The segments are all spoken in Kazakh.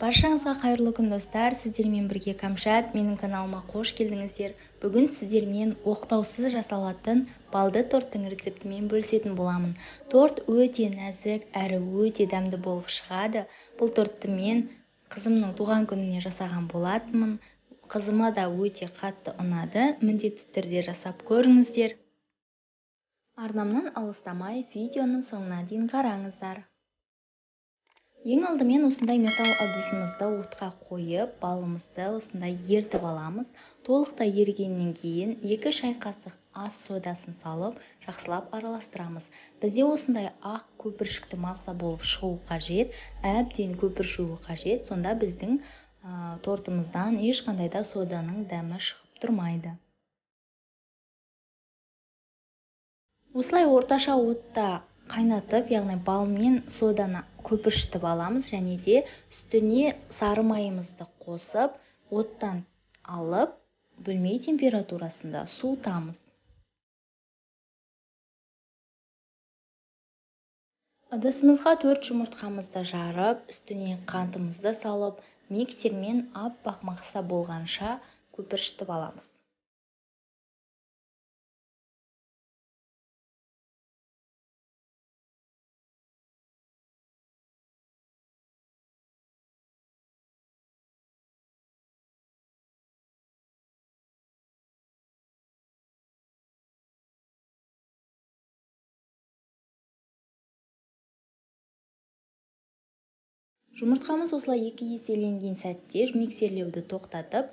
Баршаңызға қайырлы күн достар, сіздермен бірге Кәмшат, менің каналыма қош келдіңіздер. Бүгін сіздермен оқтаусыз жасалатын балды торттың рецептімен бөлісетін боламын. Торт өте нәзік әрі өте дәмді болып шығады. Бұл тортты мен қызымның туған күніне жасаған болатынмын. Қызыма да өте қатты ұнады. Міндетті түрде жасап көріңіздер. Арнамнан алыстамай видеоның соңына дейін қараңыздар. Ең алдымен осындай металл ыдысымызды отқа қойып, балымызды осындай ертіп аламыз. Толықтай ерігеннен кейін 2 шай қасық ас содасын салып, жақсылап араластырамыз. Бізде осындай ақ көпіршікті масса болып шығу қажет, әбден көпіршуі қажет. Сонда біздің тортымыздан ешқандай да соданың дәмі шығып тұрмайды. Осылай орташа отта қайнатып, яғни бал мен соданы көпіршітіп аламыз, және де үстіне сары майымызды қосып, оттан алып, бөлме температурасында суытамыз. Ыдысымызға 4 жұмыртқамызды жарып, үстіне қантымызды салып, миксермен аппақ мақса болғанша көпіршітіп аламыз. Жұмыртқамыз осылай 2 еселенген сәтте миксерлеуді тоқтатып,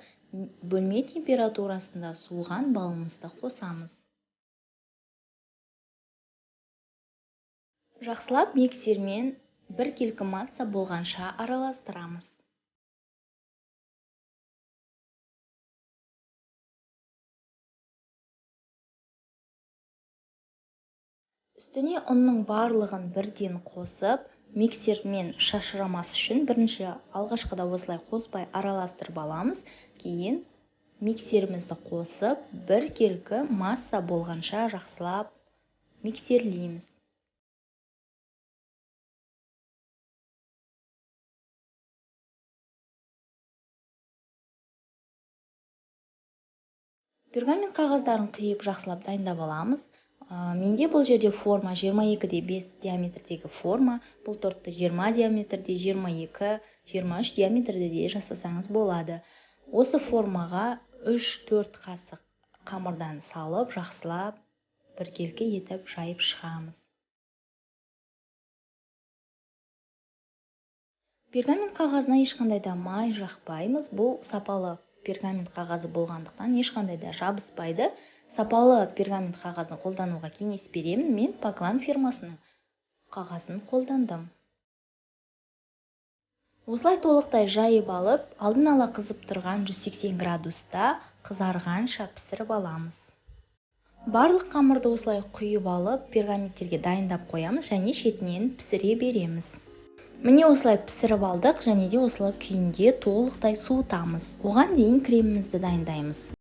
бөлме температурасында суыған балымызды қосамыз. Жақсылап миксермен бір келкі масса болғанша араластырамыз. Үстіне ұнның барлығын бірден қосып, миксермен шашырамас үшін бірінші алғашқыда осылай қоспай араластырып аламыз. Кейін миксерімізді қосып, бір келкі масса болғанша жақсылап миксерлейміз. Пергамент қағаздарын қиып жақсылап дайындап аламыз. Менде бұл жерде форма 22-5 диаметрдегі форма. Бұл тортты 20 диаметрде, 22, 23 диаметрде де жасасаңыз болады. Осы формаға 3-4 қасық қамырдан салып, жақсылап біркелкі етіп жайып шығамыз. Пергамент қағазына ешқандай да май жақпаймыз. Бұл сапалы пергамент қағазы болғандықтан ешқандай да жабыспайды. Сапалы пергамент қағазын қолдануға кеңес беремін. Мен Поклан фирмасының қағазын қолдандым. Осылай толықтай жайып алып, алдын ала қызып тұрған 180 градуста қызарғанша пісіріп аламыз. Барлық қамырды осылай құйып алып, пергаменттерге дайындап қоямыз және шетінен пісіре береміз. Міне осылай пісіріп алдық, және де осылай күйінде толықтай суытамыз. Оған дейін кремімізді дайындаймыз.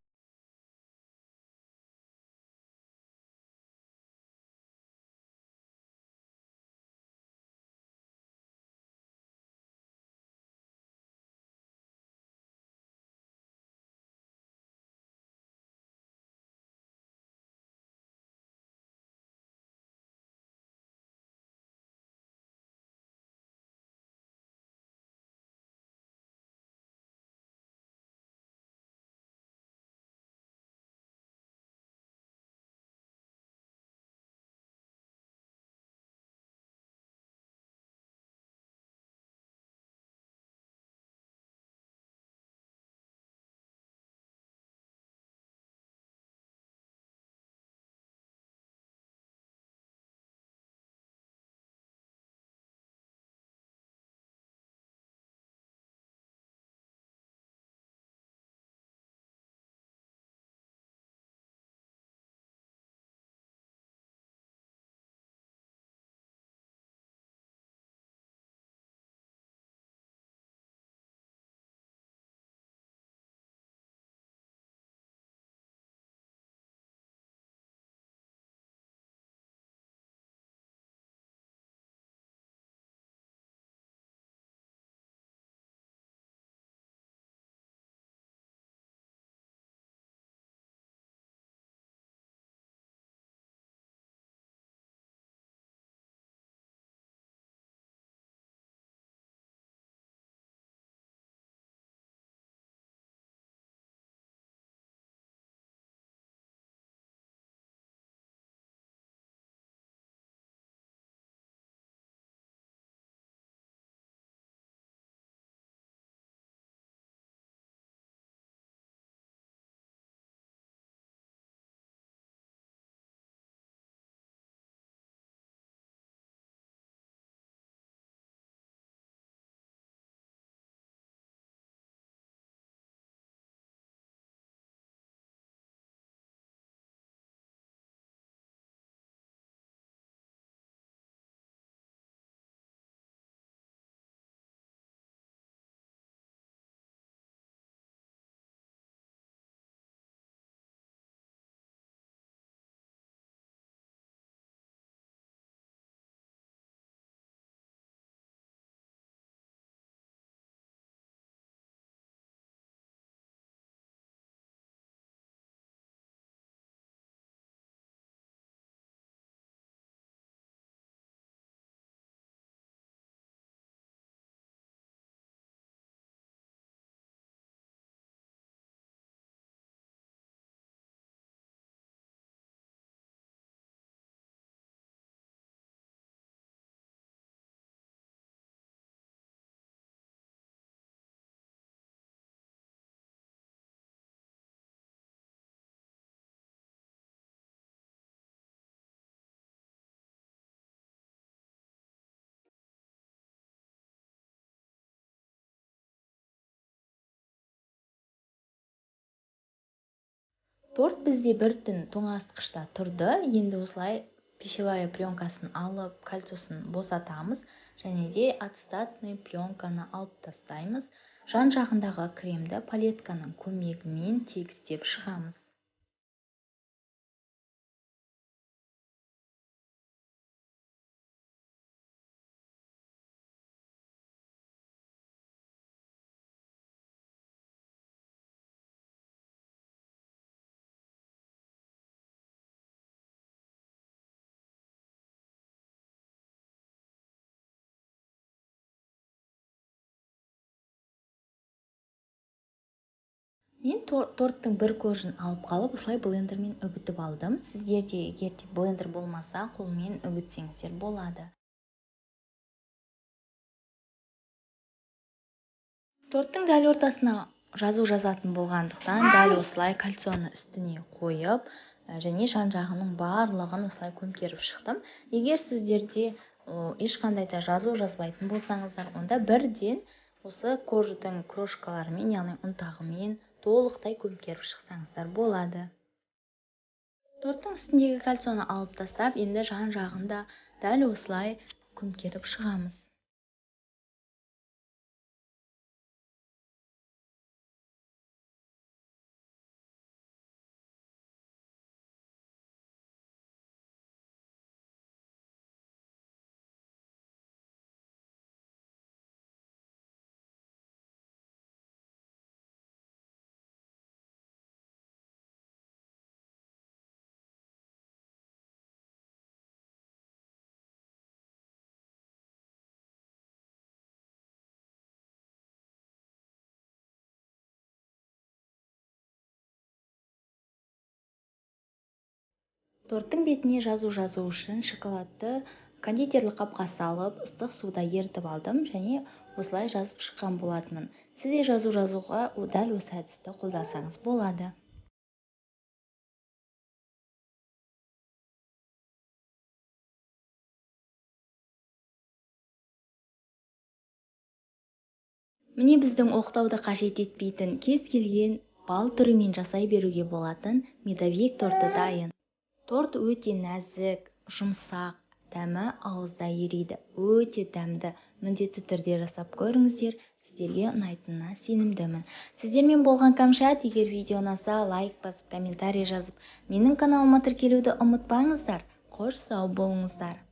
Торт бізде бір түн тоңазытқышта тұрды. Енді осылай пищевая пленкасын алып, кольцосын босатамыз және де ацетатный пленканы алып тастаймыз. Жан жағындағы кремді палетканың көмегімен тегістеп шығамыз. Мен торттың бір көжін алып қалып, осылай блендермен үгітіп алдым. Сіздер де егер де блендер болмаса, қолмен үгітсеңіздер болады. Торттың дәл ортасына жазу жазатын болғандықтан, дәл осылай кольцоны үстіне қойып, және жан жағының барлығын осылай көмкеріп шықтым. Егер сіздерде ешқандай да жазу жазбайтын болсаңыздар, онда бірден осы кожаның крошкаларымен, яғни ұнтағымен толықтай көмкеріп шықсаңыздар болады. Торттың үстіндегі кольцоны алып тастап, енді жан жағында дәл осылай көмкеріп шығамыз. Торттың бетіне жазу үшін шоколадты кондитерлік қапқа салып, ыстық суда ерітіп алдым және осылай жазып шыққан болатынмын. Сіз де жазуға дәл осы әдісті қолдансаңыз болады. Міне біздің оқтауды қажет етпейтін кез келген бал түрімен жасай беруге болатын медовик торты дайын. Торт өте нәзік, жұмсақ, дәмі ауызда ериді. Өте дәмді. Міндетті түрде жасап көріңіздер, сіздерге ұнайтынына сенімдімін. Сіздермен болған Камшат. Егер видео ұнаса, лайк басып, комментарий жазып, менің каналыма тіркелуді ұмытпаңыздар. Қош сау болыңыздар.